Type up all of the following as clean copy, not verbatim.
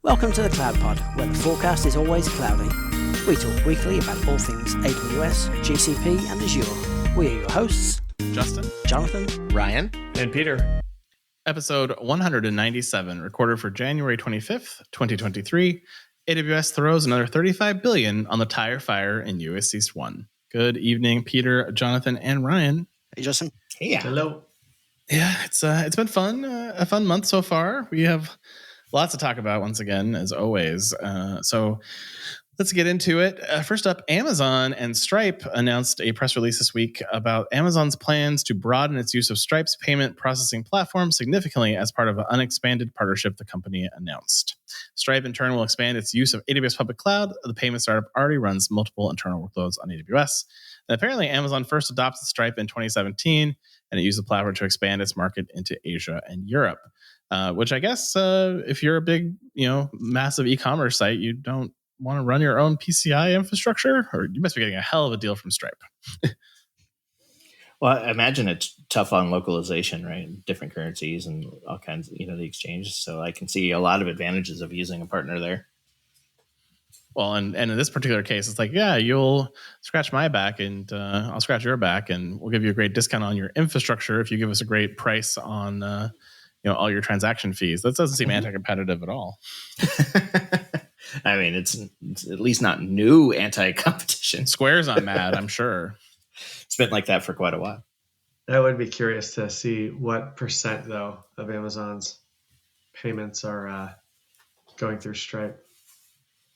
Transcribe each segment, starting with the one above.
Welcome to the Cloud Pod, where the forecast is always cloudy. We talk weekly about all things AWS, GCP, and Azure. We are your hosts, Justin, Jonathan, Ryan, and Peter. Episode 197, recorded for January 25th, 2023. AWS throws another $35 billion on the tire fire in us-east-1. Good evening, Peter, Jonathan, and Ryan. Hey, Justin. Hey, Hello. Yeah, it's been fun. A fun month so far. We have lots to talk about once again, as always. So let's get into it. First up, Amazon and Stripe announced a press release this week about Amazon's plans to broaden its use of Stripe's payment processing platform significantly as part of an unexpanded partnership the company announced. Stripe, in turn, will expand its use of AWS Public Cloud. The payment startup already runs multiple internal workloads on AWS. And apparently, Amazon first adopted Stripe in 2017, and it used the platform to expand its market into Asia and Europe. Which I guess if you're a big, massive e-commerce site, you don't want to run your own PCI infrastructure, or you must be getting a hell of a deal from Stripe. Well, I imagine it's tough on localization, right? Different currencies and all kinds of, the exchanges. So I can see a lot of advantages of using a partner there. Well, and in this particular case, it's like, yeah, you'll scratch my back and I'll scratch your back, and we'll give you a great discount on your infrastructure if you give us a great price on all your transaction fees. That doesn't seem anti-competitive at all. I mean, it's at least not new anti-competition. Square's not mad, I'm sure. It's been like that for quite a while. I would be curious to see what percent, though, of Amazon's payments are going through Stripe.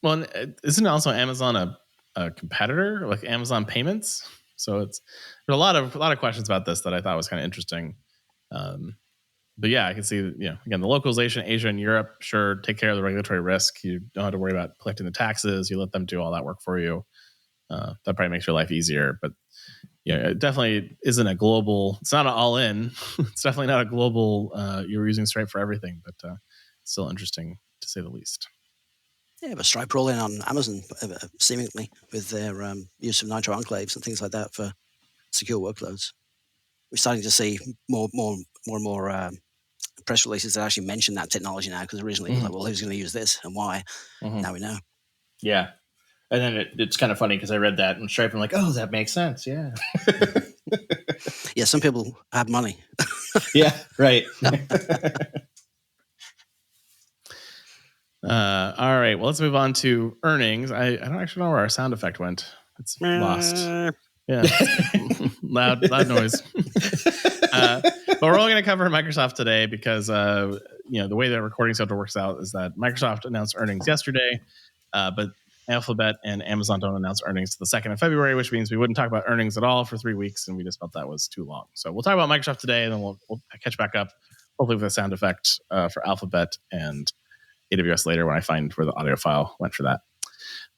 Well, isn't also Amazon a competitor, like Amazon Payments? So there's a lot of questions about this that I thought was kind of interesting. But yeah, I can see, again, the localization, Asia and Europe, sure, take care of the regulatory risk. You don't have to worry about collecting the taxes. You let them do all that work for you. That probably makes your life easier. But it definitely isn't a global, it's not an all-in. It's definitely not a global, you're using Stripe for everything, but still interesting to say the least. Yeah, but Stripe rolling on Amazon, seemingly, with their use of Nitro enclaves and things like that for secure workloads. We're starting to see more and more press releases that actually mention that technology now, because originally it was like, well, who's going to use this and why? Now we know. Yeah. And then it's kind of funny because I read that and Stripe, I'm like, oh, that makes sense. Yeah. Yeah, some people have money. Yeah, right. All right, well, let's move on to earnings. I don't actually know where our sound effect went. It's lost. Yeah, loud noise. But we're only going to cover Microsoft today because the way the recording schedule works out is that Microsoft announced earnings yesterday, but Alphabet and Amazon don't announce earnings to the 2nd of February, which means we wouldn't talk about earnings at all for 3 weeks, and we just felt that was too long. So we'll talk about Microsoft today, and then we'll catch back up, hopefully with a sound effect for Alphabet and AWS later when I find where the audio file went for that.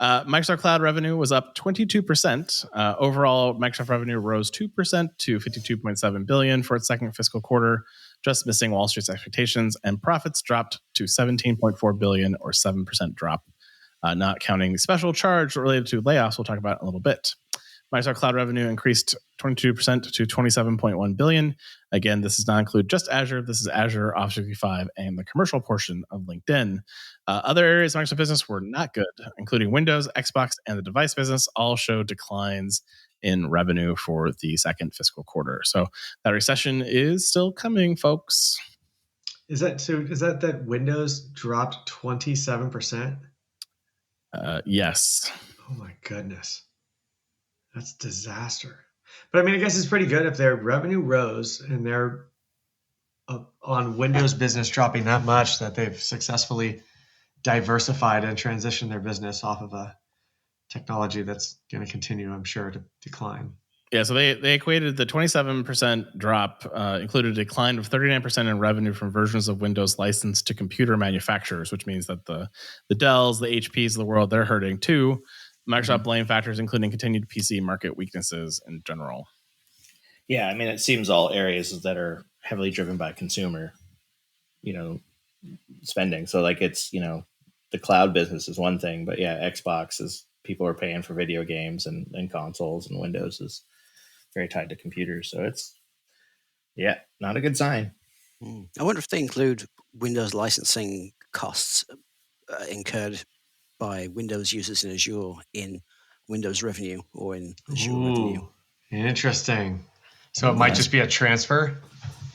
Microsoft Cloud revenue was up 22%. Overall, Microsoft revenue rose 2% to $52.7 billion for its second fiscal quarter, just missing Wall Street's expectations, and profits dropped to $17.4 billion, or 7% drop, not counting the special charge related to layoffs we'll talk about in a little bit. Microsoft Cloud revenue increased 22% to $27.1 billion. Again, this does not include just Azure. This is Azure, Office 365, and the commercial portion of LinkedIn. Other areas of Microsoft business were not good, including Windows, Xbox, and the device business all showed declines in revenue for the second fiscal quarter. So that recession is still coming, folks. Is that Windows dropped 27%? Yes. Oh my goodness. That's disaster. But I mean, I guess it's pretty good if their revenue rose and they're on Windows business dropping that much that they've successfully diversified and transitioned their business off of a technology that's going to continue, I'm sure, to decline. Yeah, so they equated the 27% drop, included a decline of 39% in revenue from versions of Windows licensed to computer manufacturers, which means that the Dells, the HPs of the world, they're hurting too. Microsoft blamed factors including continued PC market weaknesses in general. Yeah, I mean, it seems all areas that are heavily driven by consumer, spending. So like it's, the cloud business is one thing, but yeah, Xbox is people are paying for video games and consoles, and Windows is very tied to computers. So it's, not a good sign. I wonder if they include Windows licensing costs incurred by Windows users in Azure in Windows revenue or in Azure revenue. Ooh, interesting. So it might just be a transfer.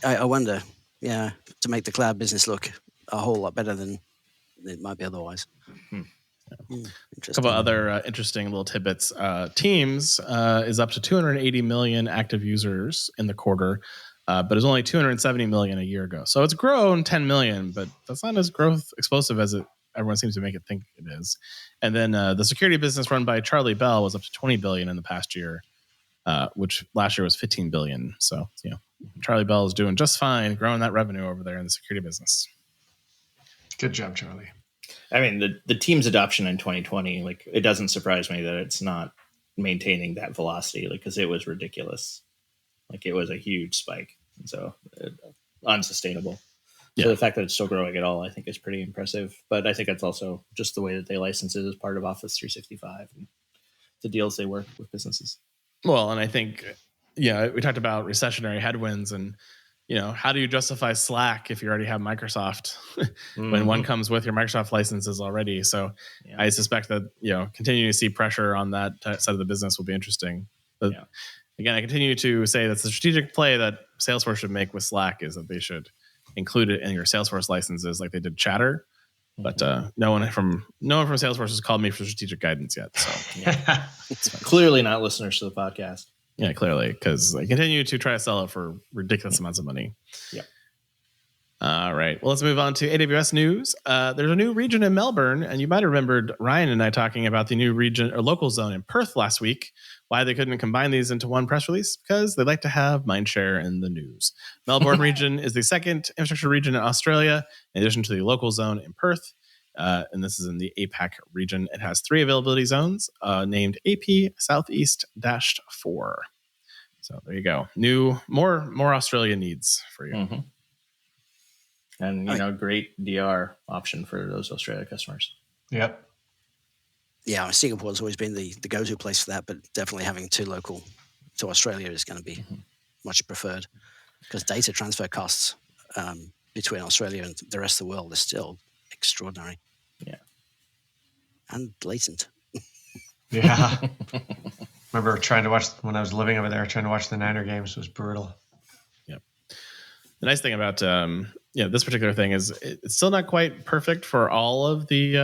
I wonder, to make the cloud business look a whole lot better than it might be otherwise. A couple other interesting little tidbits. Teams is up to 280 million active users in the quarter, but it was only 270 million a year ago. So it's grown 10 million, but that's not as growth explosive as everyone seems to make it think it is. And then the security business run by Charlie Bell was up to 20 billion in the past year, which last year was 15 billion. So, Charlie Bell is doing just fine growing that revenue over there in the security business. Good job, Charlie. I mean, the team's adoption in 2020, like, it doesn't surprise me that it's not maintaining that velocity, like, because it was ridiculous. Like, it was a huge spike, and so unsustainable. Yeah. So the fact that it's still growing at all, I think, is pretty impressive. But I think that's also just the way that they license it as part of Office 365 and the deals they work with businesses. Well, and I think, we talked about recessionary headwinds and, how do you justify Slack if you already have Microsoft when one comes with your Microsoft licenses already? So I suspect that, continuing to see pressure on that side of the business will be interesting. But again, I continue to say that's the strategic play that Salesforce should make with Slack is that they should include it in your Salesforce licenses like they did Chatter. But no one from Salesforce has called me for strategic guidance yet. So clearly not listeners to the podcast. Yeah, clearly, because I continue to try to sell it for ridiculous amounts of money. Yeah. All right. Well, let's move on to AWS news. There's a new region in Melbourne, and you might have remembered Ryan and I talking about the new region or local zone in Perth last week. Why they couldn't combine these into one press release? Because they like to have mindshare in the news. Melbourne region is the second infrastructure region in Australia, in addition to the local zone in Perth. And this is in the APAC region. It has 3 availability zones named AP Southeast-4. So there you go. More Australia needs for you. Mm-hmm. And, great DR option for those Australia customers. Yep. Yeah, Singapore's always been the go-to place for that, but definitely having 2 local to Australia is going to be much preferred because data transfer costs between Australia and the rest of the world is still extraordinary. Yeah. And latent. Yeah. Remember when I was living over there, trying to watch the Niner games. It was brutal. Yep. The nice thing about this particular thing is it's still not quite perfect for all of the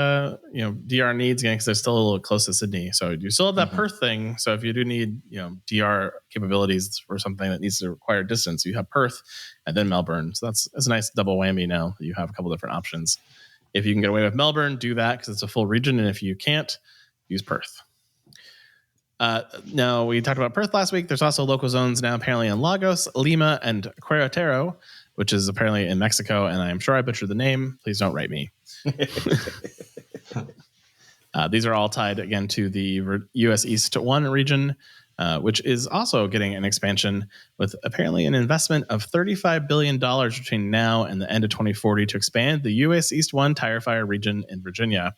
DR needs again because they're still a little close to Sydney. So you still have that Perth thing. So if you do need DR capabilities for something that needs to require distance, you have Perth and then Melbourne. So that's a nice double whammy now that you have a couple different options. If you can get away with Melbourne, do that because it's a full region. And if you can't, use Perth. Now, we talked about Perth last week. There's also local zones now apparently in Lagos, Lima, and Querétaro, which is apparently in Mexico. And I'm sure I butchered the name. Please don't write me. These are all tied again to the us-east-1 region, which is also getting an expansion with apparently an investment of $35 billion between now and the end of 2040 to expand the us-east-1 tire fire region in Virginia.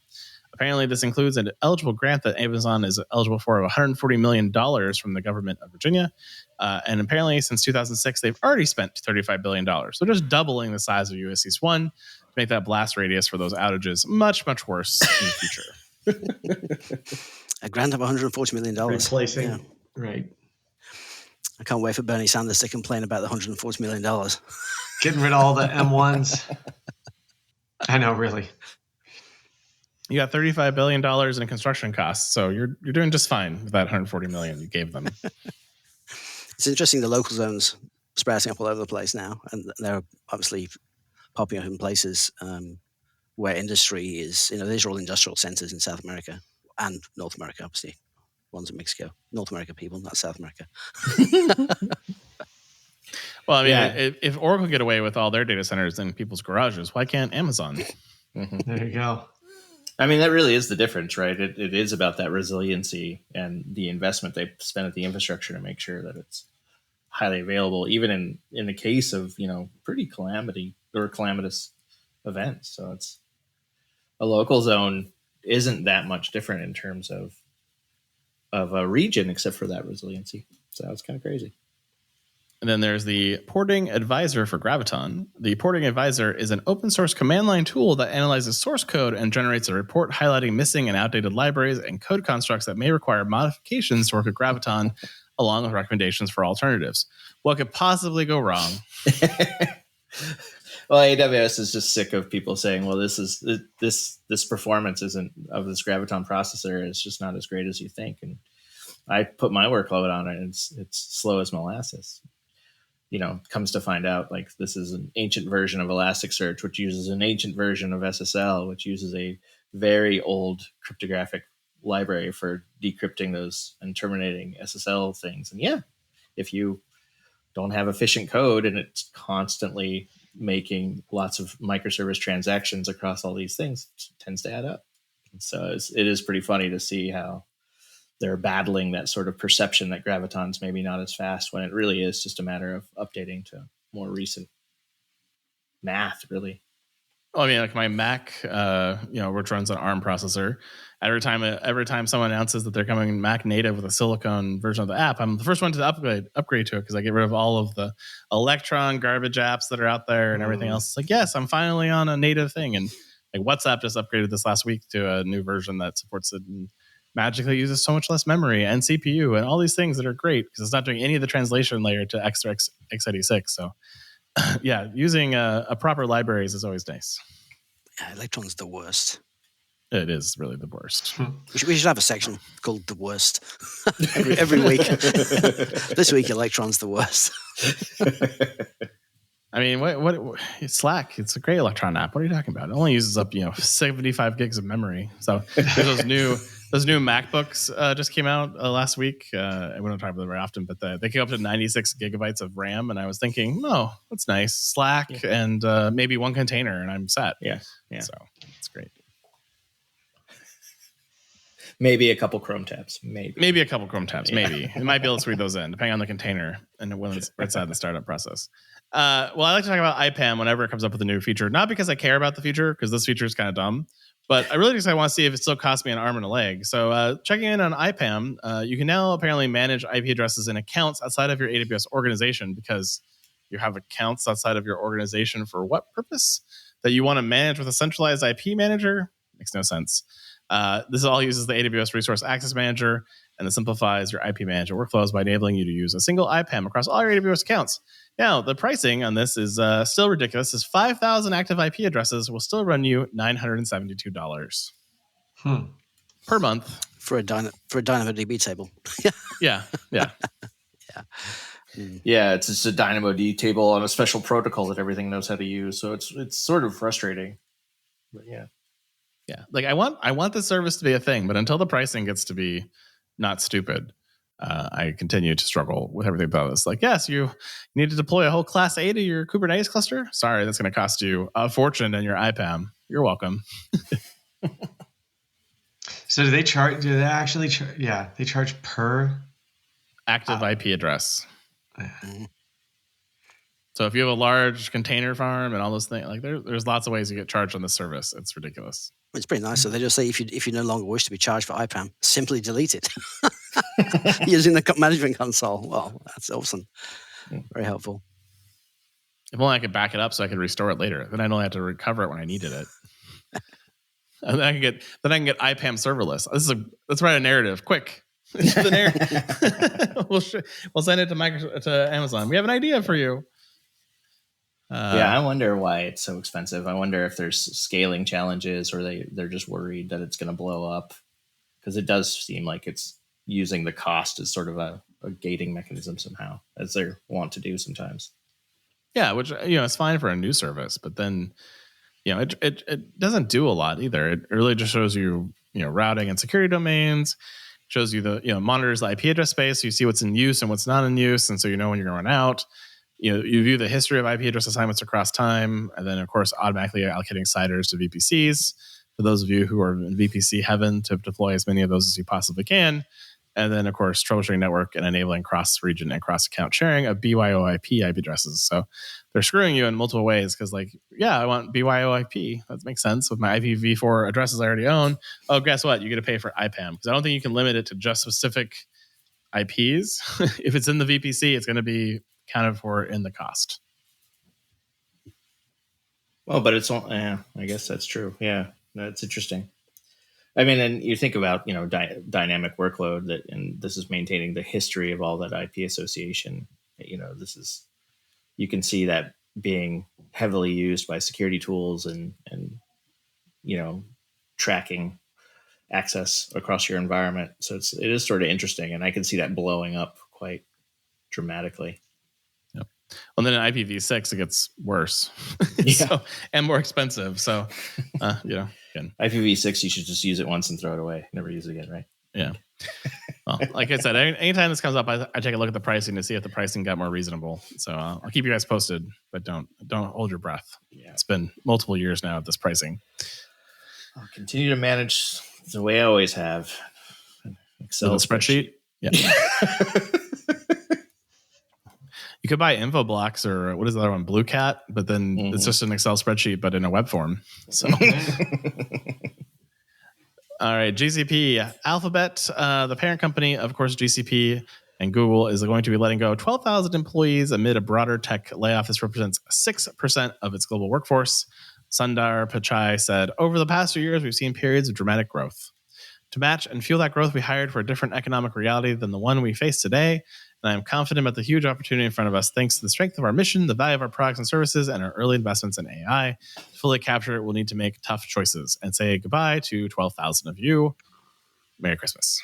Apparently, this includes an eligible grant that Amazon is eligible for of $140 million from the government of Virginia. And apparently, since 2006, they've already spent $35 billion. So just doubling the size of us-east-1 to make that blast radius for those outages much, much worse in the future. A grant of $140 million. Replacing. Yeah. Right. I can't wait for Bernie Sanders to complain about the $140 million. Getting rid of all the M1s. I know, really. You got $35 billion in construction costs, so you're doing just fine with that $140 million you gave them. It's interesting the local zones sprouting up all over the place now, and they're obviously popping up in places where industry is, these are all industrial centers in South America and North America, obviously. One's in Mexico. North America people, not South America. Well, I mean, if Oracle get away with all their data centers in people's garages, why can't Amazon? There you go. I mean, that really is the difference, right? It is about that resiliency and the investment they spend at the infrastructure to make sure that it's highly available, even in the case of, pretty calamitous events. So it's a local zone isn't that much different in terms of a region, except for that resiliency. So it's kind of crazy. And then there's the Porting Advisor for Graviton. The Porting Advisor is an open source command line tool that analyzes source code and generates a report highlighting missing and outdated libraries and code constructs that may require modifications to work with Graviton, along with recommendations for alternatives. What could possibly go wrong? Well, AWS is just sick of people saying, "Well, this performance isn't of this Graviton processor. It's just not as great as you think." And I put my workload on it, and it's slow as molasses. Comes to find out, like, this is an ancient version of Elasticsearch, which uses an ancient version of SSL, which uses a very old cryptographic library for decrypting those and terminating SSL things. And yeah, if you don't have efficient code and it's constantly making lots of microservice transactions across all these things, it tends to add up. And so it is pretty funny to see how they're battling that sort of perception that Graviton's maybe not as fast, when it really is just a matter of updating to more recent math, really. Well, I mean, like my Mac, which runs an ARM processor, every time someone announces that they're coming Mac native with a silicon version of the app, I'm the first one to upgrade to it, because I get rid of all of the Electron garbage apps that are out there and everything else. It's like, yes, I'm finally on a native thing. And like WhatsApp just upgraded this last week to a new version that supports it and magically uses so much less memory and CPU and all these things that are great, because it's not doing any of the translation layer to x86. So yeah, using a proper libraries is always nice. Yeah, Electron's the worst. It is really the worst. We should have a section called the worst every week. This week, Electron's the worst. I mean, what Slack? It's a great Electron app. What are you talking about? It only uses up 75 gigs of memory. So there's those new MacBooks just came out last week. We don't talk about them very often, but they came up to 96 gigabytes of RAM, and I was thinking, oh, that's nice. Slack and maybe one container, and I'm set. Yeah. So it's great. Maybe a couple Chrome tabs. Maybe a couple Chrome tabs. Maybe it might be able to read those in, depending on the container and when it's inside the startup process. Well, I like to talk about IPAM whenever it comes up with a new feature, not because I care about the feature, because this feature is kind of dumb, but I really just want to see if it still costs me an arm and a leg. So checking in on IPAM, you can now apparently manage IP addresses in accounts outside of your AWS organization, because you have accounts outside of your organization for what purpose? That you want to manage with a centralized IP manager? Makes no sense. This all uses the AWS Resource Access Manager, and it simplifies your IP manager workflows by enabling you to use a single IPAM across all your AWS accounts. Now, the pricing on this is still ridiculous. This 5,000 active IP addresses will still run you $972 per month for a DynamoDB table. Yeah. Yeah, it's just a DynamoDB table on a special protocol that everything knows how to use. So it's sort of frustrating. But yeah. Like I want the service to be a thing, but until the pricing gets to be not stupid, I continue to struggle with everything about this. Like, yes, you need to deploy a whole class A to your Kubernetes cluster. Sorry, that's going to cost you a fortune in your IPAM. You're welcome. So do they charge? Do they actually charge? Yeah, they charge per active IP address. So if you have a large container farm and all those things, like there's lots of ways you get charged on this service. It's ridiculous. It's pretty nice. So they just say if you no longer wish to be charged for IPAM, simply delete it using the management console. Well, that's awesome. Very helpful. If only I could back it up so I could restore it later. Then I don't have to recover it when I needed it. And then I can get IPAM serverless. Let's write a narrative quick. The narrative. We'll send it to Amazon. We have an idea for you. I wonder why it's so expensive. I wonder if there's scaling challenges, or they're just worried that it's going to blow up, because it does seem like it's using the cost as sort of a gating mechanism somehow, as they want to do sometimes. Yeah, which it's fine for a new service, but then it doesn't do a lot either. It really just shows you routing and security domains. Shows you the monitors the IP address space, so you see what's in use and what's not in use, and so you know when you're going to run out. You view the history of IP address assignments across time, and then of course automatically allocating CIDRs to VPCs for those of you who are in VPC heaven, to deploy as many of those as you possibly can. And then of course troubleshooting network and enabling cross-region and cross-account sharing of BYOIP IP addresses. So they're screwing you in multiple ways, because I want BYOIP. That makes sense with my IPv4 addresses I already own. Oh, guess what? You get to pay for IPAM, because I don't think you can limit it to just specific IPs. If it's in the VPC, it's going to be accounted for in the cost. Well, but it's all, I guess that's true. Yeah, that's interesting. I mean, and you think about, dynamic workload and this is maintaining the history of all that IP association. You can see that being heavily used by security tools and tracking access across your environment. So it is sort of interesting, and I can see that blowing up quite dramatically. Yep. Well, then in IPv6 it gets worse, and more expensive. So, again, IPv6 you should just use it once and throw it away, never use it again, right? Yeah. Well, like I said, anytime this comes up, I take a look at the pricing to see if the pricing got more reasonable. So I'll keep you guys posted, but don't hold your breath. Yeah. It's been multiple years now of this pricing. I'll continue to manage the way I always have. Excel spreadsheet. Yeah. You could buy info blocks or what is the other one? Blue Cat, but then it's just an Excel spreadsheet, but in a web form. So. All right, GCP, Alphabet, the parent company, of course, GCP and Google is going to be letting go 12,000 employees amid a broader tech layoff. This represents 6% of its global workforce. Sundar Pichai said, over the past few years, we've seen periods of dramatic growth. To match and fuel that growth, we hired for a different economic reality than the one we face today. And I am confident about the huge opportunity in front of us thanks to the strength of our mission, the value of our products and services, and our early investments in AI. To fully capture it, we'll need to make tough choices and say goodbye to 12,000 of you. Merry Christmas.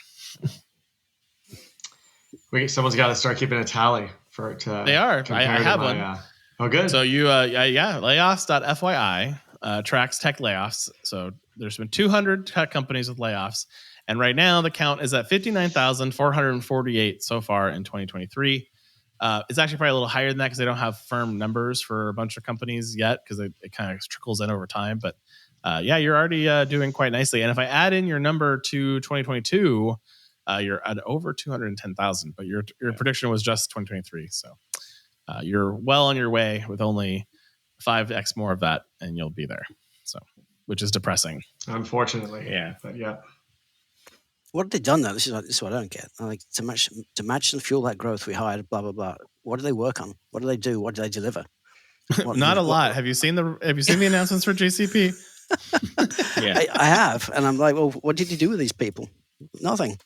Someone's got to start keeping a tally for it to. They are. I have one. Oh, good. So layoffs.fyi tracks tech layoffs. So there's been 200 tech companies with layoffs. And right now, the count is at 59,448 so far in 2023. It's actually probably a little higher than that because they don't have firm numbers for a bunch of companies yet because it kind of trickles in over time. But you're already doing quite nicely. And if I add in your number to 2022, you're at over 210,000. But your prediction was just 2023. So you're well on your way with only 5x more of that, and you'll be there. So, which is depressing. Unfortunately. Yeah. But yeah. What have they done though? This is what I don't get. Like to match and fuel that growth, we hired blah blah blah. What do they work on? What do they do? What do they deliver? Not a lot. Have you seen the announcements for GCP? Yeah, I have, and I'm like, well, what did you do with these people? Nothing.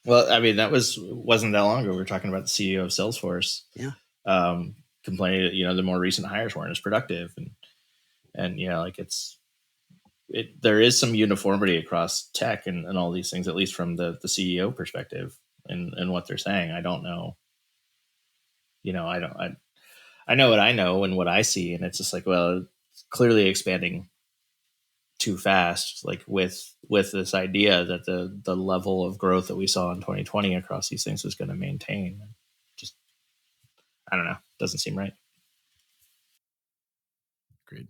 Well, I mean, wasn't that long ago. We were talking about the CEO of Salesforce. Yeah. Complaining that the more recent hires weren't as productive, and there is some uniformity across tech and all these things, at least from the CEO perspective and what they're saying. I don't know. I know what I know and what I see, and it's just like, well, it's clearly expanding too fast, like with this idea that the level of growth that we saw in 2020 across these things is going to maintain. Just, I don't know. Doesn't seem right. Agreed.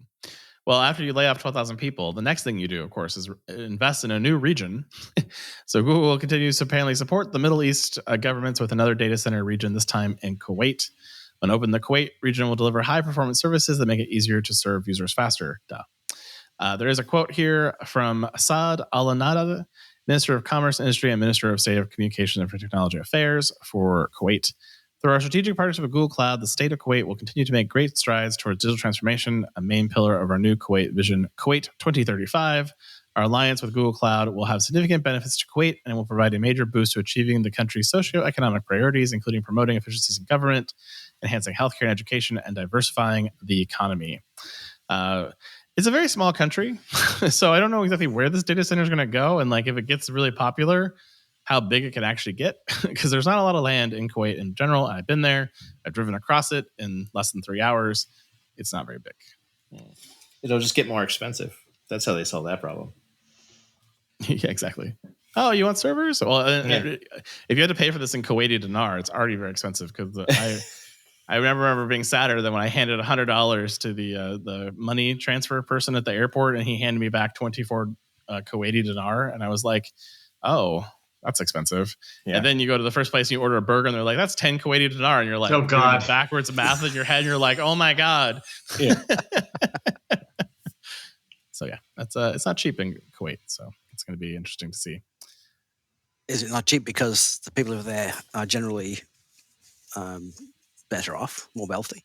Well, after you lay off 12,000 people, the next thing you do, of course, is invest in a new region. So Google will continue to apparently support the Middle East governments with another data center region, this time in Kuwait. When open, the Kuwait region will deliver high-performance services that make it easier to serve users faster. There is a quote here from Saad Al-Nada, Minister of Commerce, Industry, and Minister of State of Communication and Technology Affairs for Kuwait. Through our strategic partnership with Google Cloud, the state of Kuwait will continue to make great strides towards digital transformation, a main pillar of our new Kuwait vision, Kuwait 2035. Our alliance with Google Cloud will have significant benefits to Kuwait and will provide a major boost to achieving the country's socioeconomic priorities, including promoting efficiencies in government, enhancing healthcare and education, and diversifying the economy. It's a very small country, so I don't know exactly where this data center is going to go, and if it gets really popular, how big it can actually get, because there's not a lot of land in Kuwait in general. I've been there. I've driven across it in less than 3 hours. It's not very big. It'll just get more expensive. That's how they solve that problem. Yeah, exactly. Oh, you want servers? Well, if you had to pay for this in Kuwaiti dinar, it's already very expensive because I remember being sadder than when I handed $100 to the money transfer person at the airport, and he handed me back 24 Kuwaiti dinar, and I was like, oh, that's expensive. Yeah. And then you go to the first place and you order a burger and they're like, that's 10 Kuwaiti dinar. And you're like, oh God, backwards math in your head. And you're like, oh my God. Yeah. So yeah, it's not cheap in Kuwait. So it's going to be interesting to see. Is it not cheap because the people over there are generally better off, more wealthy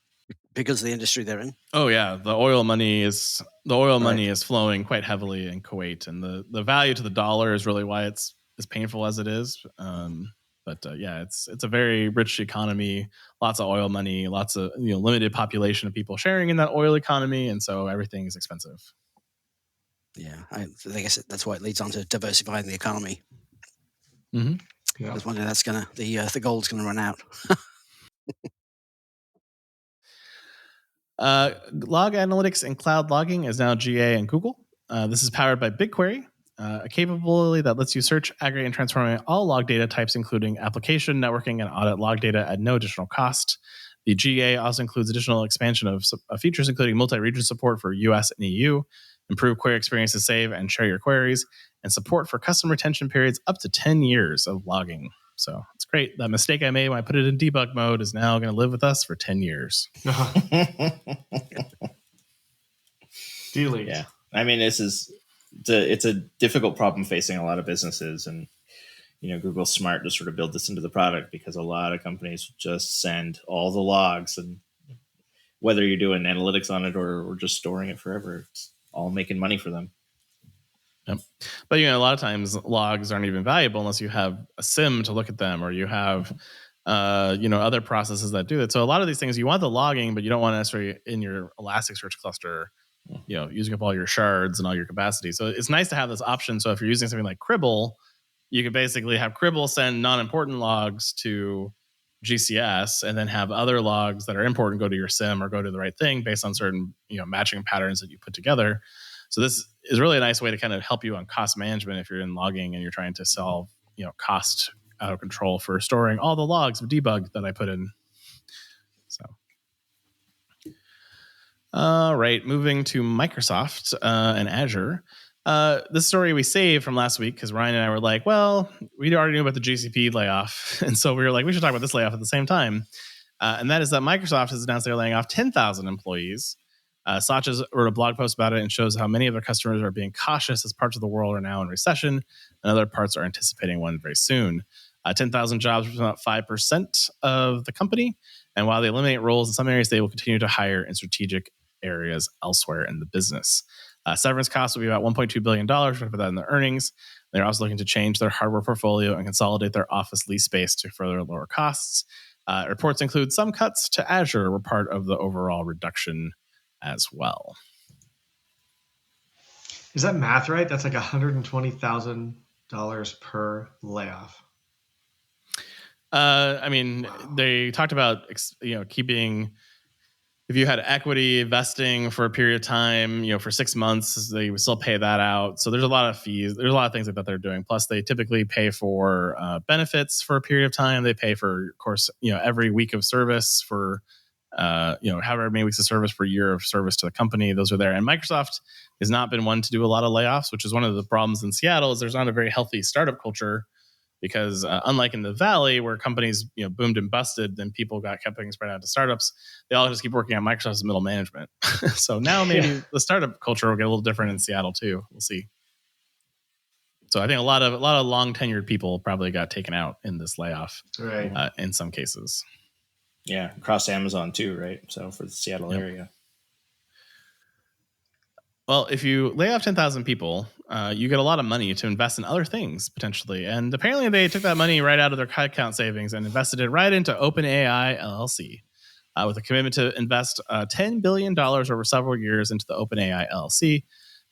because of the industry they're in. Oh yeah, the oil money is flowing quite heavily in Kuwait, and the value to the dollar is really why it's as painful as it is. But it's a very rich economy, lots of oil money, lots of limited population of people sharing in that oil economy, and so everything is expensive. Yeah, I guess that's why it leads on to diversifying the economy. Mm-hmm. Yeah. Because one day that's the gold's gonna run out. Log analytics and cloud logging is now GA in Google. This is powered by BigQuery, a capability that lets you search, aggregate, and transform all log data types, including application, networking, and audit log data at no additional cost. The GA also includes additional expansion of features, including multi-region support for US and EU, improved query experience to save and share your queries, and support for custom retention periods up to 10 years of logging. So it's great. That mistake I made when I put it in debug mode is now going to live with us for 10 years. Delete. Yeah. I mean, it's a difficult problem facing a lot of businesses, and Google's smart to sort of build this into the product because a lot of companies just send all the logs, and whether you're doing analytics on it or just storing it forever, it's all making money for them. Yep. But a lot of times logs aren't even valuable unless you have a SIM to look at them, or you have other processes that do it. So a lot of these things you want the logging, but you don't want to necessarily in your Elasticsearch cluster, using up all your shards and all your capacity. So it's nice to have this option. So if you're using something like Cribble, you could basically have Cribble send non-important logs to GCS, and then have other logs that are important go to your SIM or go to the right thing based on certain matching patterns that you put together. So this is really a nice way to kind of help you on cost management if you're in logging and you're trying to solve cost out of control for storing all the logs of debug that I put in. So. All right, moving to Microsoft and Azure. This story we saved from last week because Ryan and I were like, well, we already knew about the GCP layoff. And so we were like, we should talk about this layoff at the same time. And that is that Microsoft has announced they're laying off 10,000 employees. Satya wrote a blog post about it and shows how many of their customers are being cautious as parts of the world are now in recession and other parts are anticipating one very soon. 10,000 jobs represent about 5% of the company. And while they eliminate roles in some areas, they will continue to hire in strategic areas elsewhere in the business. Severance costs will be about $1.2 billion. We're going to put that in the earnings. They're also looking to change their hardware portfolio and consolidate their office lease space to further lower costs. Reports include some cuts to Azure were part of the overall reduction as well. Is that math right? That's like $120,000 per layoff. I mean, they talked about keeping. If you had equity vesting for a period of time, for 6 months, they would still pay that out. So there's a lot of fees. There's a lot of things like that they're doing. Plus, they typically pay for benefits for a period of time. They pay for, of course, every week of service for, however many weeks of service per year of service to the company. Those are there. And Microsoft has not been one to do a lot of layoffs, which is one of the problems in Seattle. Is there's not a very healthy startup culture. Because unlike in the Valley where companies boomed and busted, then people kept getting spread out to startups. They all just keep working on Microsoft's middle management. So now maybe the startup culture will get a little different in Seattle too. We'll see. So I think a lot of long tenured people probably got taken out in this layoff, right? In some cases. Yeah, across Amazon too, right? So for the Seattle area. Well, if you lay off 10,000 people, you get a lot of money to invest in other things potentially. And apparently they took that money right out of their headcount savings and invested it right into OpenAI LLC with a commitment to invest $10 billion over several years into the OpenAI LLC.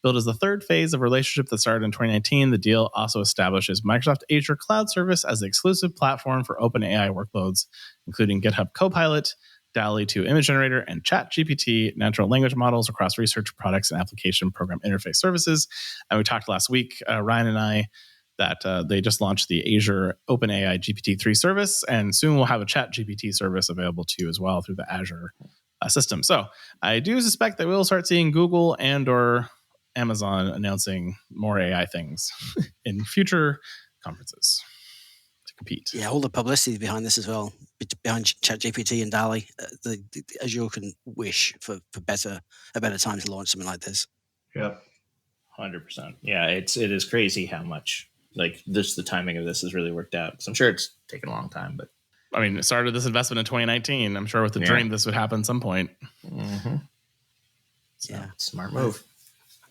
Billed as the third phase of a relationship that started in 2019, the deal also establishes Microsoft Azure Cloud Service as the exclusive platform for OpenAI workloads, including GitHub Copilot, DALL-E 2 image generator, and ChatGPT natural language models across research, products, and application program interface services. And we talked last week, Ryan and I, that they just launched the Azure OpenAI GPT-3 service, and soon we'll have a ChatGPT service available to you as well through the Azure system. So I do suspect that we'll start seeing Google and or Amazon announcing more AI things in future conferences. Compete. Yeah, all the publicity behind this as well, behind ChatGPT and DALL-E, the Azure can wish for a better time to launch something like this. Yep, 100%. Yeah, it is crazy how much the timing of this has really worked out. So I'm sure it's taken a long time, but I mean, it started this investment in 2019. I'm sure with the dream this would happen at some point. Mm-hmm. So, Yeah, smart move.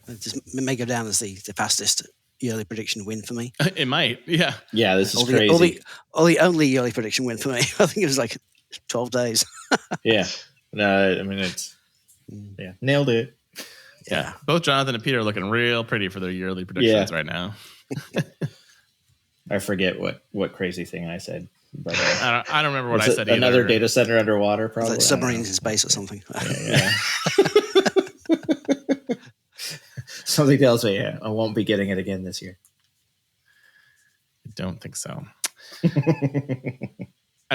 It just may go down as the fastest yearly prediction win for me. It might, yeah. Yeah, this is crazy. Or the only yearly prediction win for me. I think it was like 12 days. Yeah. No, I mean, it's, nailed it. Yeah. Both Jonathan and Peter are looking real pretty for their yearly predictions right now. I forget what crazy thing I said. But, I don't remember what I said another either. data center underwater, probably. Like submarines in space or something. Yeah. Something tells me I won't be getting it again this year. I don't think so. I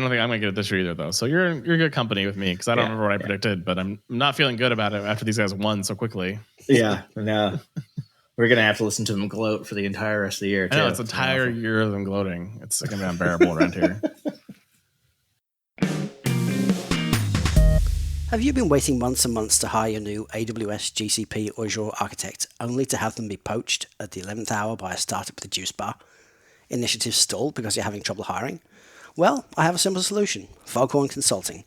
don't think I'm going to get it this year either, though. So you're good company with me because I don't remember what I predicted, but I'm not feeling good about it after these guys won so quickly. Yeah, no. We're going to have to listen to them gloat for the entire rest of the year, too. I know, it's an entire year of them gloating. It's going to be unbearable around here. Have you been waiting months and months to hire your new AWS, GCP, or Azure architect, only to have them be poached at the 11th hour by a startup with a juice bar? Initiatives stalled because you're having trouble hiring? Well, I have a simple solution: Foghorn Consulting.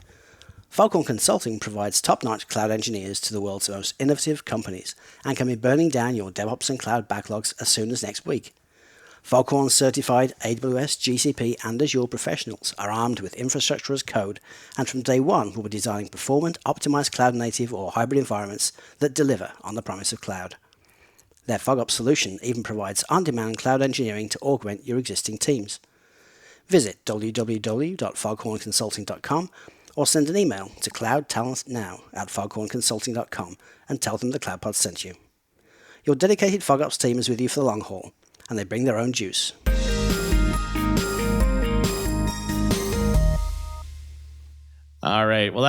Foghorn Consulting provides top-notch cloud engineers to the world's most innovative companies and can be burning down your DevOps and cloud backlogs as soon as next week. Foghorn certified AWS, GCP, and Azure professionals are armed with infrastructure as code, and from day one will be designing performant, optimized cloud-native or hybrid environments that deliver on the promise of cloud. Their FogOps solution even provides on-demand cloud engineering to augment your existing teams. Visit www.foghornconsulting.com or send an email to cloudtalentnow@foghornconsulting.com and tell them the CloudPod sent you. Your dedicated FogOps team is with you for the long haul, and they bring their own juice. All right. Well,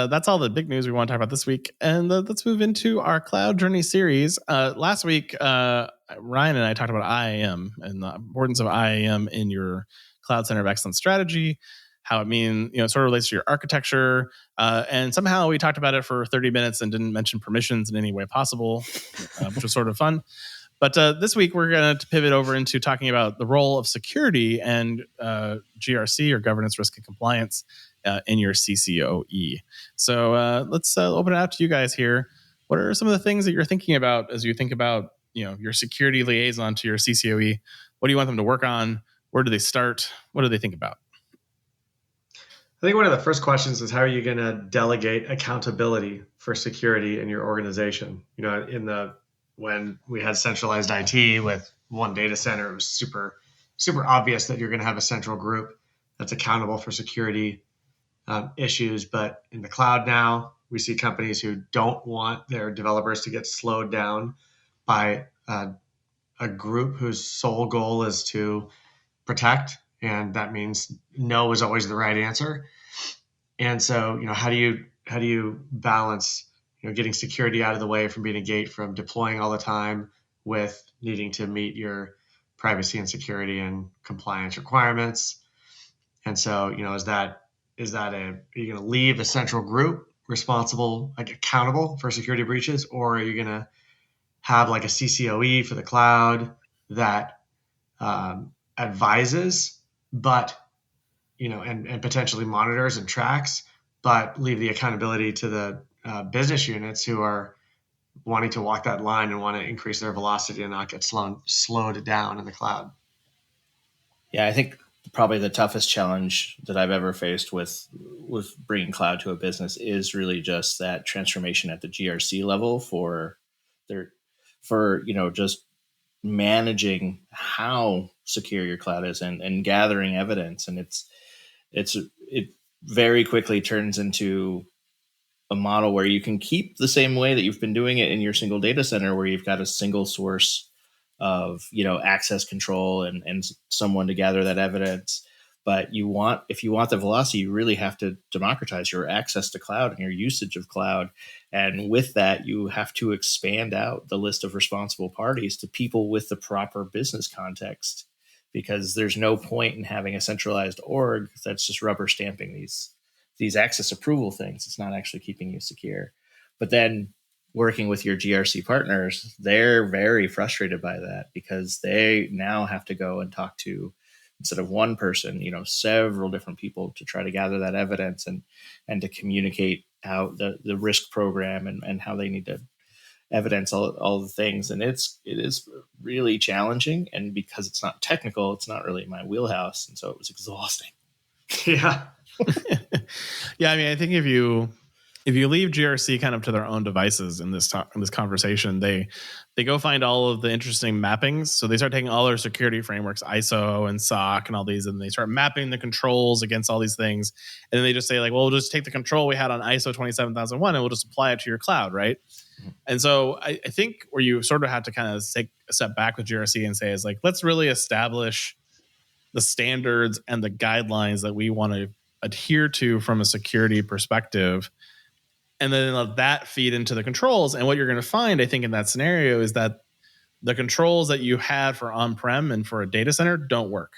that's all the big news we want to talk about this week. And let's move into our Cloud Journey series. Last week, Ryan and I talked about IAM and the importance of IAM in your Cloud Center of Excellence strategy, how it sort of relates to your architecture. And somehow we talked about it for 30 minutes and didn't mention permissions in any way possible, which was sort of fun. But this week, we're going to pivot over into talking about the role of security and GRC, or governance, risk, and compliance, in your CCOE. So let's open it out to you guys here. What are some of the things that you're thinking about as you think about your security liaison to your CCOE? What do you want them to work on? Where do they start? What do they think about? I think one of the first questions is, how are you going to delegate accountability for security in your organization? When we had centralized IT with one data center, it was super, super obvious that you're going to have a central group that's accountable for security issues. But in the cloud now, we see companies who don't want their developers to get slowed down by a group whose sole goal is to protect. And that means no is always the right answer. And so, how do you balance, getting security out of the way from being a gate from deploying all the time with needing to meet your privacy and security and compliance requirements? And so, are you going to leave a central group responsible, like accountable for security breaches, or are you going to have like a CCOE for the cloud that advises, but and potentially monitors and tracks, but leave the accountability to the business units who are wanting to walk that line and want to increase their velocity and not get slowed down in the cloud? Yeah, I think probably the toughest challenge that I've ever faced with bringing cloud to a business is really just that transformation at the GRC level for just managing how secure your cloud is and gathering evidence. And it very quickly turns into a model where you can keep the same way that you've been doing it in your single data center, where you've got a single source of access control and someone to gather that evidence. But if you want the velocity, you really have to democratize your access to cloud and your usage of cloud. And with that, you have to expand out the list of responsible parties to people with the proper business context, because there's no point in having a centralized org that's just rubber stamping these access approval things. It's not actually keeping you secure. But then working with your GRC partners, they're very frustrated by that, because they now have to go and talk to instead of one person, several different people to try to gather that evidence and to communicate out the risk program and how they need to evidence all the things. And it is really challenging. And because it's not technical, it's not really my wheelhouse. And so it was exhausting. Yeah. Yeah. I mean, I think if you leave GRC kind of to their own devices in this conversation, they go find all of the interesting mappings. So they start taking all their security frameworks, ISO and SOC and all these, and they start mapping the controls against all these things. And then they just say like, well, we'll just take the control we had on ISO 27001 and we'll just apply it to your cloud, right? And so I think where you sort of have to kind of take a step back with GRC and say is like, let's really establish the standards and the guidelines that we want to adhere to from a security perspective. And then let that feed into the controls. And what you're going to find, I think, in that scenario is that the controls that you had for on-prem and for a data center don't work.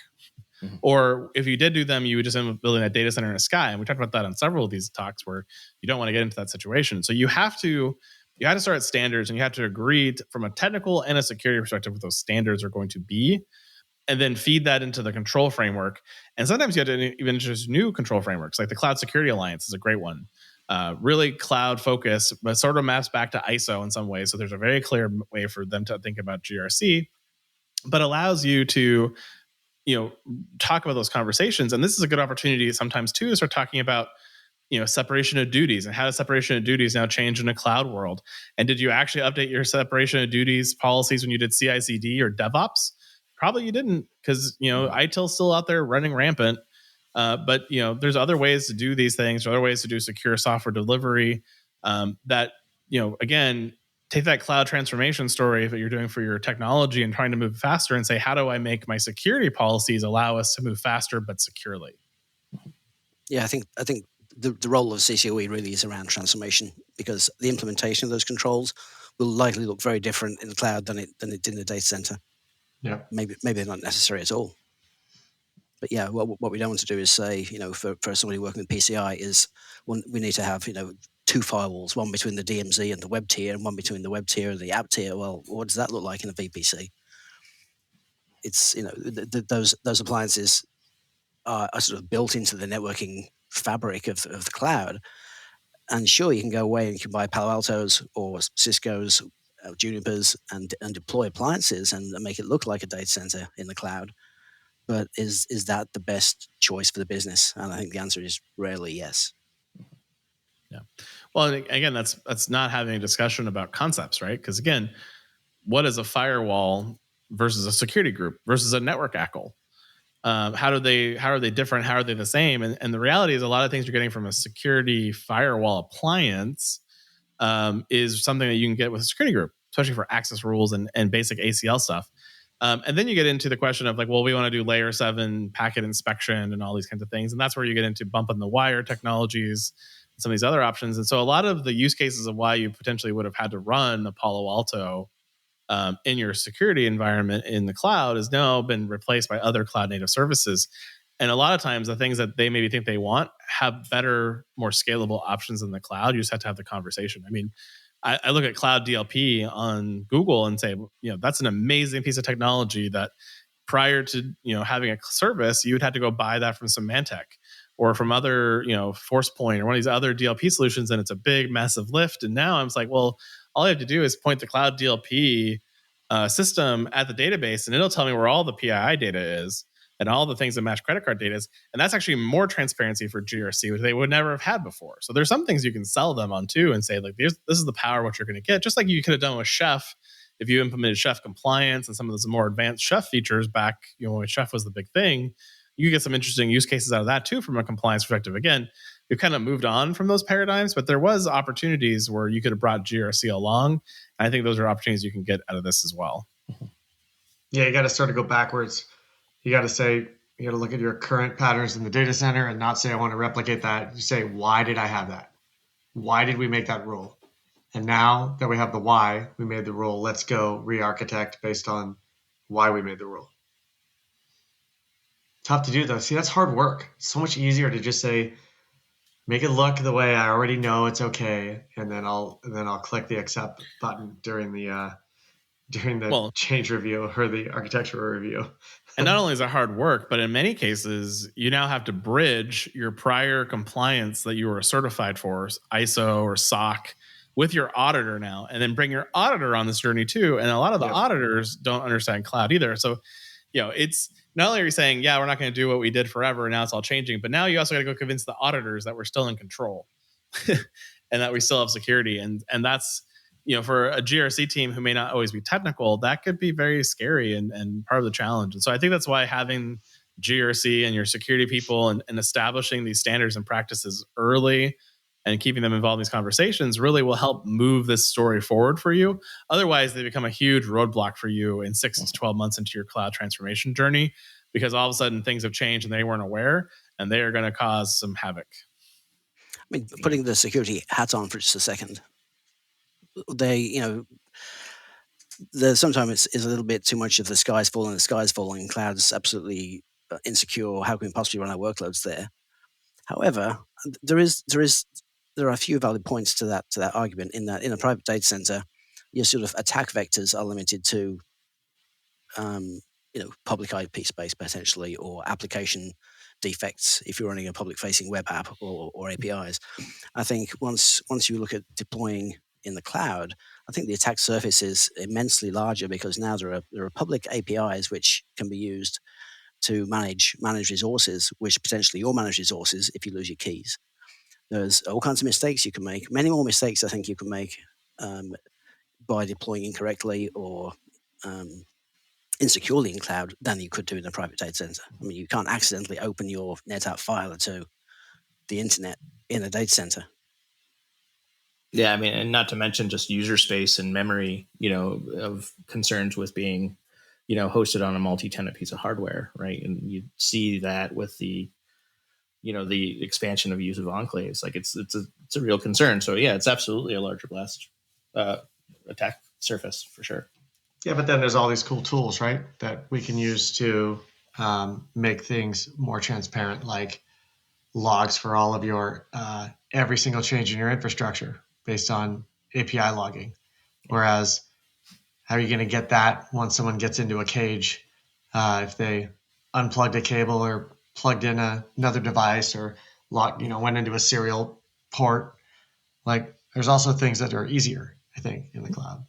Mm-hmm. Or if you did do them, you would just end up building a data center in a sky. And we talked about that on several of these talks where you don't want to get into that situation. So you have to start at standards, and you have to agree from a technical and a security perspective what those standards are going to be, and then feed that into the control framework. And sometimes you have to even introduce new control frameworks, like the Cloud Security Alliance is a great one. Really cloud focused, but sort of maps back to ISO in some ways. So there's a very clear way for them to think about GRC, but allows you to, talk about those conversations. And this is a good opportunity sometimes too to start talking about, separation of duties and how does separation of duties now change in a cloud world? And did you actually update your separation of duties policies when you did CI/CD or DevOps? Probably you didn't, because ITIL's still out there running rampant. But there's other ways to do these things, other ways to do secure software delivery that, again, take that cloud transformation story that you're doing for your technology and trying to move faster and say, how do I make my security policies allow us to move faster but securely? Yeah, I think the role of CCOE really is around transformation, because the implementation of those controls will likely look very different in the cloud than it did in the data center. Yeah, maybe they're not necessary at all. But yeah, what we don't want to do is say, for somebody working with PCI is we need to have, 2 firewalls, one between the DMZ and the web tier, and one between the web tier and the app tier. Well, what does that look like in a VPC? It's, those appliances are sort of built into the networking fabric of the cloud. And sure, you can go away and you can buy Palo Altos or Cisco's, Junipers, and deploy appliances and make it look like a data center in the cloud. But is that the best choice for the business? And I think the answer is rarely yes. Yeah. Well, again, that's not having a discussion about concepts, right? Because again, what is a firewall versus a security group versus a network ACL? How are they different? How are they the same? And the reality is a lot of things you're getting from a security firewall appliance is something that you can get with a security group, especially for access rules and basic ACL stuff. And then you get into the question of like, well, we want to do layer 7 packet inspection and all these kinds of things. And that's where you get into bump in the wire technologies and some of these other options. And so a lot of the use cases of why you potentially would have had to run a Palo Alto in your security environment in the cloud has now been replaced by other cloud native services. And a lot of times the things that they maybe think they want have better, more scalable options in the cloud. You just have to have the conversation. I mean, I look at Cloud DLP on Google and say, that's an amazing piece of technology that prior to, having a service, you would have to go buy that from Symantec or from other, ForcePoint or one of these other DLP solutions. And it's a big, massive lift. And now I'm like, well, all I have to do is point the Cloud DLP system at the database and it'll tell me where all the PII data is and all the things that match credit card data is. And that's actually more transparency for GRC, which they would never have had before. So there's some things you can sell them on too and say, like, this is the power of what you're going to get. Just like you could have done with Chef if you implemented Chef compliance and some of those more advanced Chef features back, when Chef was the big thing, you get some interesting use cases out of that too from a compliance perspective. Again, we've kind of moved on from those paradigms, but there was opportunities where you could have brought GRC along. And I think those are opportunities you can get out of this as well. Yeah, you got to sort of go backwards. You got to look at your current patterns in the data center and not say, I want to replicate that. You say, why did I have that? Why did we make that rule? And now that we have the why, we made the rule, let's go re-architect based on why we made the rule. Tough to do though. See, that's hard work. It's so much easier to just say, make it look the way I already know it's okay, and then I'll click the accept button during the during the change review or the architectural review. And not only is it hard work, but in many cases, you now have to bridge your prior compliance that you were certified for, ISO or SOC, with your auditor now, and then bring your auditor on this journey too. And a lot of the auditors don't understand cloud either. So, it's not only are you saying, yeah, we're not going to do what we did forever, and now it's all changing, but now you also got to go convince the auditors that we're still in control and that we still have security. And that's, for a GRC team who may not always be technical, that could be very scary and part of the challenge. And so I think that's why having GRC and your security people and establishing these standards and practices early and keeping them involved in these conversations really will help move this story forward for you. Otherwise, they become a huge roadblock for you in 6 to 12 months into your cloud transformation journey, because all of a sudden things have changed and they weren't aware, and they are going to cause some havoc. I mean, putting the security hat on for just a second, there's sometimes it's a little bit too much of the sky's falling, cloud's absolutely insecure. How can we possibly run our workloads there? However, there are a few valid points to that argument, in that in a private data center, your sort of attack vectors are limited to public IP space potentially, or application defects if you're running a public-facing web app or APIs. I think once you look at deploying in the cloud, I think the attack surface is immensely larger, because now there are public APIs which can be used to manage resources, which potentially you'll manage resources if you lose your keys. There's all kinds of mistakes you can make. Many more mistakes I think you can make by deploying incorrectly or insecurely in cloud than you could do in a private data center. I mean, you can't accidentally open your NetApp file to the internet in a data center. Yeah, I mean, and not to mention just user space and memory, of concerns with being, hosted on a multi-tenant piece of hardware, right? And you see that with the, the expansion of use of enclaves. Like it's a real concern. So yeah, it's absolutely a larger blast attack surface for sure. Yeah, but then there's all these cool tools, right, that we can use to make things more transparent, like logs for all of your every single change in your infrastructure based on API logging. Whereas, how are you going to get that once someone gets into a cage? If they unplugged a cable or plugged in another device or went into a serial port, like there's also things that are easier, I think, in the cloud.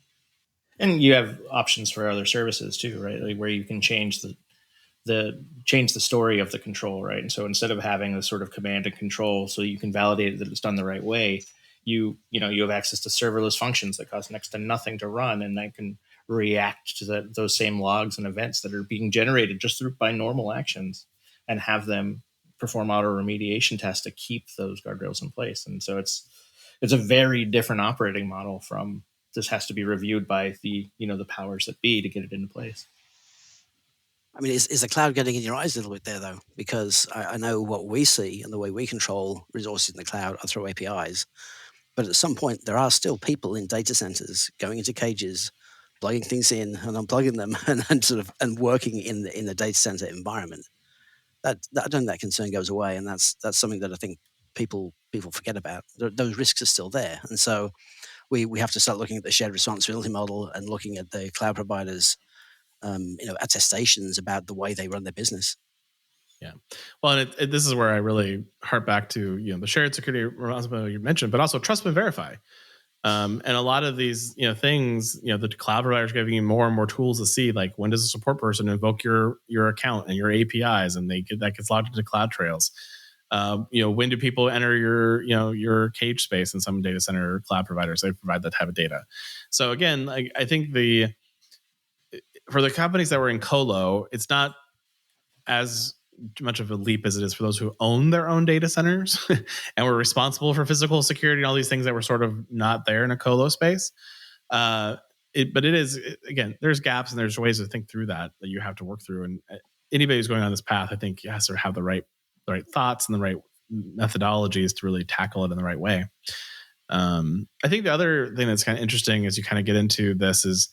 And you have options for other services too, right? Like where you can change the story of the control, right? And so instead of having the sort of command and control, so you can validate that it's done the right way, you have access to serverless functions that cost next to nothing to run, and that can react to those same logs and events that are being generated just by normal actions, and have them perform auto remediation tests to keep those guardrails in place. And so it's a very different operating model from this has to be reviewed by the powers that be to get it into place. I mean, is the cloud getting in your eyes a little bit there, though? Because I know what we see and the way we control resources in the cloud are through APIs. But at some point, there are still people in data centers going into cages, plugging things in and unplugging them, and working in the data center environment. I don't think that concern goes away, and that's something that I think people forget about. Those risks are still there, and so we have to start looking at the shared responsibility model and looking at the cloud providers' attestations about the way they run their business. Yeah. Well, and this is where I really harp back to, the shared security responsibility you mentioned, but also trust and verify. And a lot of these, things, the cloud providers are giving you more and more tools to see, like when does a support person invoke your account and your APIs, and that gets logged into CloudTrails. When do people enter your cage space in some data center cloud providers? They provide that type of data. So again, I think for the companies that were in colo, it's not as much of a leap as it is for those who own their own data centers and were responsible for physical security and all these things that were sort of not there in a colo space. But it is, again, there's gaps and there's ways to think through that you have to work through. And anybody who's going on this path, I think, has to have the right thoughts and the right methodologies to really tackle it in the right way. I think the other thing that's kind of interesting as you kind of get into this is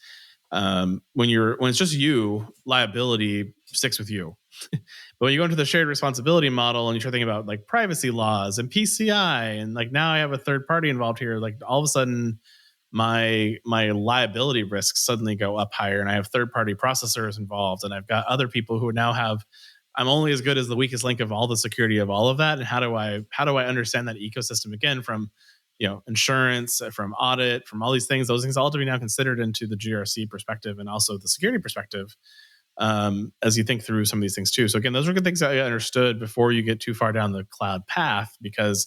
when it's just you, liability sticks with you. But when you go into the shared responsibility model and you start thinking about like privacy laws and PCI, and like now I have a third party involved here, like all of a sudden my liability risks suddenly go up higher, and I have third-party processors involved, and I've got other people who now have. I'm only as good as the weakest link of all the security of all of that, and how do I understand that ecosystem again from insurance, from audit, from all these things? Those things all have to be now considered into the GRC perspective and also the security perspective as you think through some of these things too. So again, those are good things that I understood before you get too far down the cloud path, because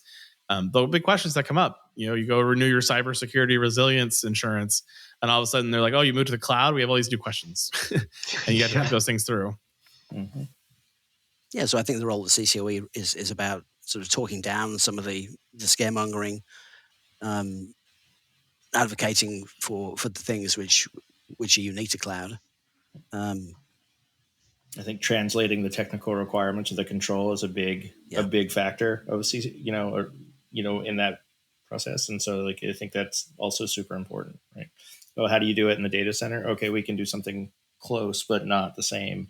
there'll be questions that come up. You go renew your cybersecurity resilience insurance, and all of a sudden they're like, "Oh, you moved to the cloud. We have all these new questions," and you have to think those things through. Mm-hmm. Yeah, so I think the role of the CCOE is about sort of talking down some of the scaremongering, advocating for the things which are unique to cloud. I think translating the technical requirements of the control is a big factor of in that process. And so I think that's also super important, right? Well, how do you do it in the data center? Okay, we can do something close, but not the same,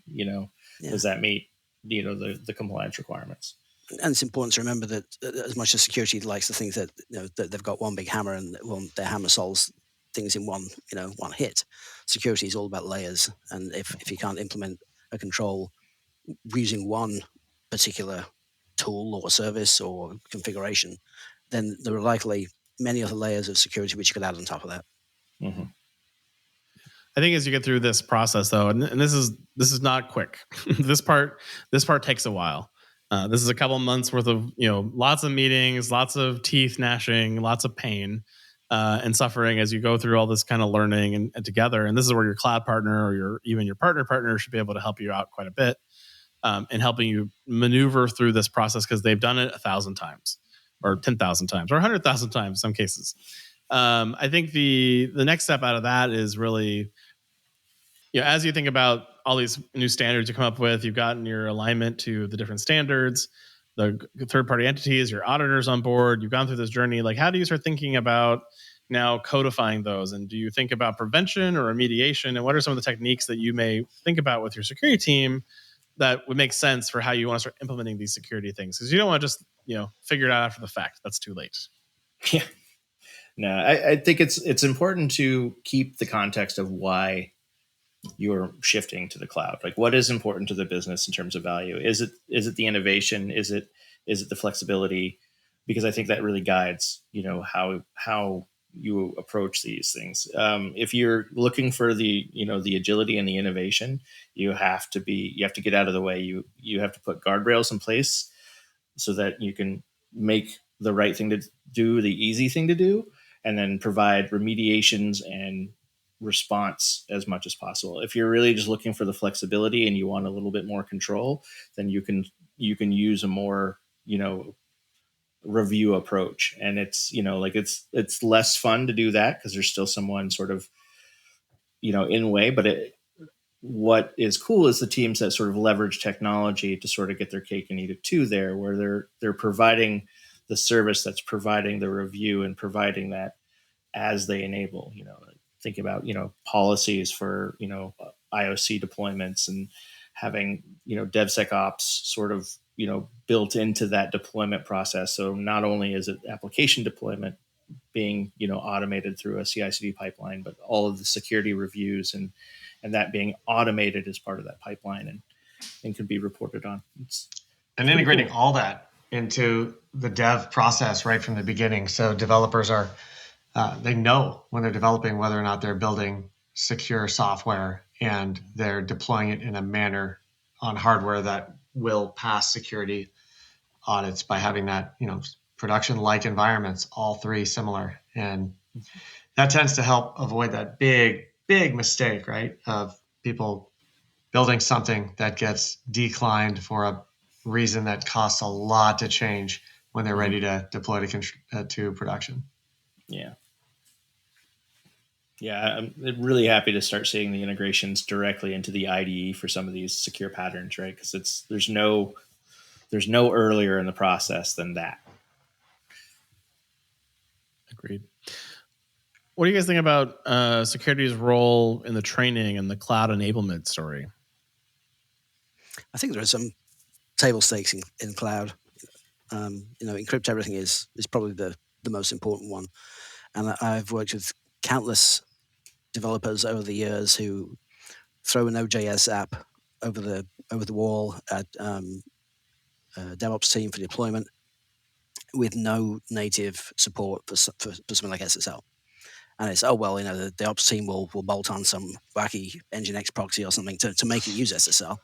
does that meet, the compliance requirements? And it's important to remember that as much as security likes to think that that they've got one big hammer and their hammer solves things in one hit, security is all about layers. And if you can't implement a control using one particular tool or service or configuration, then there are likely many other layers of security which you could add on top of that. Mm-hmm. I think as you get through this process, though, and this is not quick. this part takes a while. This is a couple months worth of lots of meetings, lots of teeth gnashing, lots of pain and suffering as you go through all this kind of learning and together. And this is where your cloud partner or even your partner should be able to help you out quite a bit in helping you maneuver through this process, because they've done it 1,000 times or 10,000 times or 100,000 times in some cases. I think the next step out of that is really, as you think about all these new standards you come up with, you've gotten your alignment to the different standards, the third-party entities, your auditors on board, you've gone through this journey. Like, how do you start thinking about now codifying those? And do you think about prevention or remediation? And what are some of the techniques that you may think about with your security team that would make sense for how you want to start implementing these security things? Because you don't want to just, figure it out after the fact. That's too late. Yeah. No, I think it's important to keep the context of why you're shifting to the cloud. Like, what is important to the business in terms of value? Is it the innovation? Is it the flexibility? Because I think that really guides, how you approach these things. If you're looking for the agility and the innovation, you have to get out of the way. You have to put guardrails in place so that you can make the right thing to do, the easy thing to do, and then provide remediations and response as much as possible. If you're really just looking for the flexibility and you want a little bit more control, then you can use a more, review approach. And it's, it's less fun to do that because there's still someone sort of, in a way, but what is cool is the teams that sort of leverage technology to sort of get their cake and eat it too there, where they're providing the service that's providing the review and providing that as they enable, think about, policies for, IOC deployments and having, DevSecOps sort of, built into that deployment process. So not only is it application deployment being, automated through a CI/CD pipeline, but all of the security reviews and that being automated as part of that pipeline and can be reported on. And integrating all that into the dev process right from the beginning. So developers are, they know when they're developing whether or not they're building secure software and they're deploying it in a manner on hardware that will pass security audits by having that, production-like environments, all three similar. And that tends to help avoid that big mistake, right, of people building something that gets declined for a reason that costs a lot to change when they're ready to deploy to production. Yeah. Yeah, I'm really happy to start seeing the integrations directly into the IDE for some of these secure patterns, right? Because there's no earlier in the process than that. Agreed. What do you guys think about security's role in the training and the cloud enablement story? I think there are some table stakes in cloud. Encrypt everything is probably the most important one. And I've worked with countless developers over the years who throw a Node.js app over the wall at DevOps team for deployment with no native support for something like SSL. And it's, the ops team will bolt on some wacky Nginx proxy or something to make it use SSL.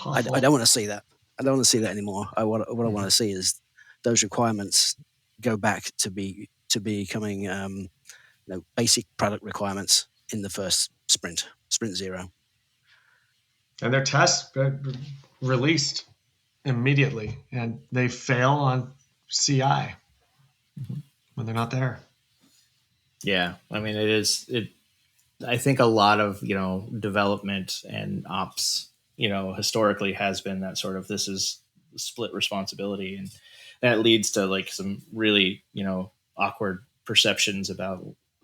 I don't want to see that. I don't want to see that anymore. What I want to see is those requirements go back to becoming basic product requirements in the first sprint 0. And their tests released immediately, and they fail on CI when they're not there. Yeah, I mean, I think a lot of development and ops, historically has been that sort of, this is split responsibility, and that leads to like some really awkward perceptions about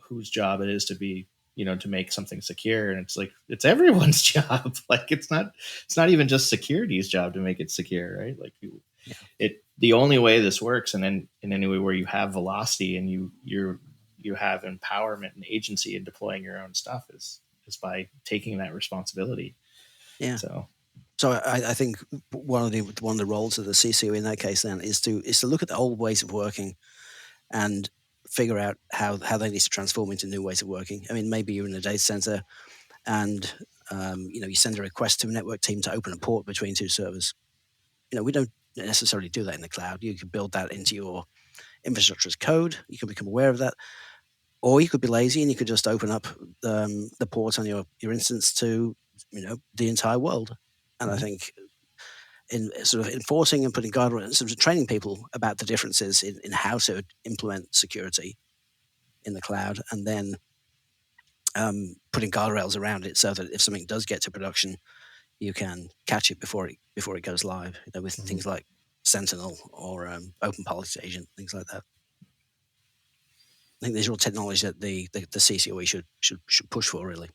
whose job it is to be to make something secure. And it's like, it's everyone's job. Like it's not even just security's job to make it secure, right? Like the only way this works, and then in any way where you have velocity and you have empowerment and agency in deploying your own stuff is by taking that responsibility. Yeah. So I think one of the roles of the CCO in that case then is to look at the old ways of working and figure out how they need to transform into new ways of working. I mean, maybe you're in a data center and you send a request to a network team to open a port between two servers. We don't necessarily do that in the cloud. You could build that into your infrastructure as code. You can become aware of that. Or you could be lazy and you could just open up the port on your instance to the entire world. And I think in sort of enforcing and putting guardrails, sort of training people about the differences in how to implement security in the cloud, and then putting guardrails around it so that if something does get to production, you can catch it before it goes live. With things like Sentinel or Open Policy Agent, things like that. I think these are all technology that the CCOE should push for, really.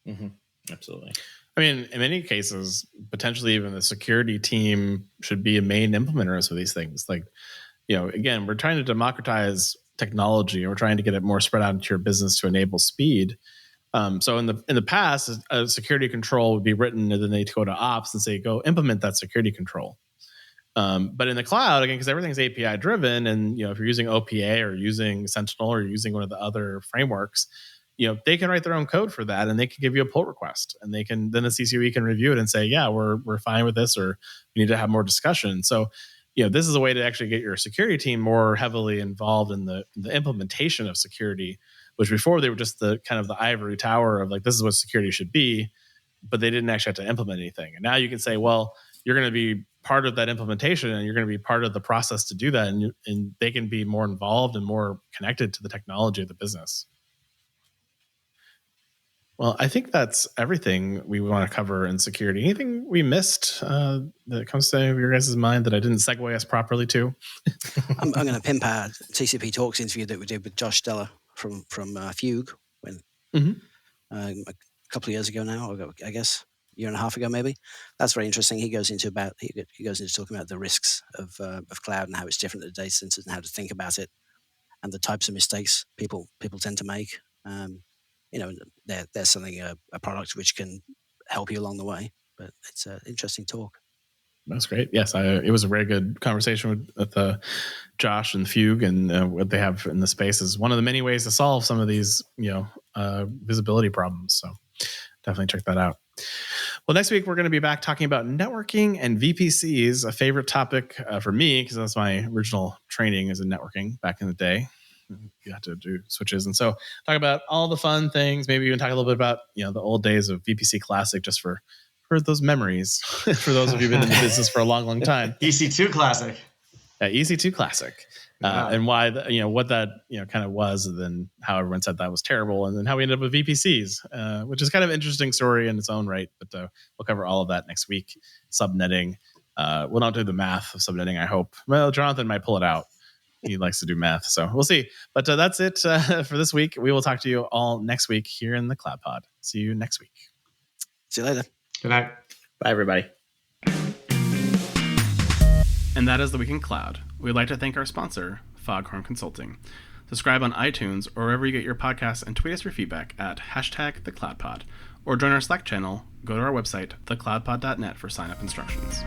Mm-hmm. Absolutely. I mean, in many cases, potentially even the security team should be a main implementer of these things. Like, again, we're trying to democratize technology, and we're trying to get it more spread out into your business to enable speed. So in the past, a security control would be written, and then they go to ops and say, go implement that security control. But in the cloud, again, because everything's API driven, and if you're using OPA or using Sentinel or using one of the other frameworks, they can write their own code for that, and they can give you a pull request, and then the CCOE can review it and say, yeah, we're fine with this, or we need to have more discussion. So, this is a way to actually get your security team more heavily involved in the implementation of security, which before they were just the kind of the ivory tower of like, this is what security should be, but they didn't actually have to implement anything. And now you can say, well, you're going to be part of that implementation, and you're going to be part of the process to do that, and they can be more involved and more connected to the technology of the business. Well, I think that's everything we want to cover in security. Anything we missed that comes to your guys' mind that I didn't segue us properly to? I'm going to pimp our TCP Talks interview that we did with Josh Steller from Fugue when a couple of years ago now, I guess a year and a half ago maybe. That's very interesting. He goes into talking about the risks of cloud and how it's different at data centers and how to think about it and the types of mistakes people tend to make. There's something a product which can help you along the way, but it's an interesting talk. That's great. Yes, it was a very good conversation with Josh and Fugue, and what they have in the space is one of the many ways to solve some of these visibility problems. So definitely check that out. Well, next week we're going to be back talking about networking and VPCs, a favorite topic for me because that's my original training is in networking back in the day. You have to do switches, and so talk about all the fun things. Maybe even talk a little bit about the old days of VPC Classic, just for those memories. For those of you who've been in the business for a long time. EC2 Classic. EC2 Classic, and why what that kind of was, and then how everyone said that was terrible, and then how we ended up with VPCs, which is kind of an interesting story in its own right. But we'll cover all of that next week. Subnetting. We'll not do the math of subnetting, I hope. Well, Jonathan might pull it out. He likes to do math, so we'll see. But that's it for this week. We will talk to you all next week here in the Cloud Pod. See you next week. See you later. Good night. Bye, everybody. And that is the Week in Cloud. We'd like to thank our sponsor, Foghorn Consulting. Subscribe on iTunes or wherever you get your podcasts, and tweet us your feedback at #TheCloudPod. Or join our Slack channel. Go to our website, thecloudpod.net, for sign-up instructions.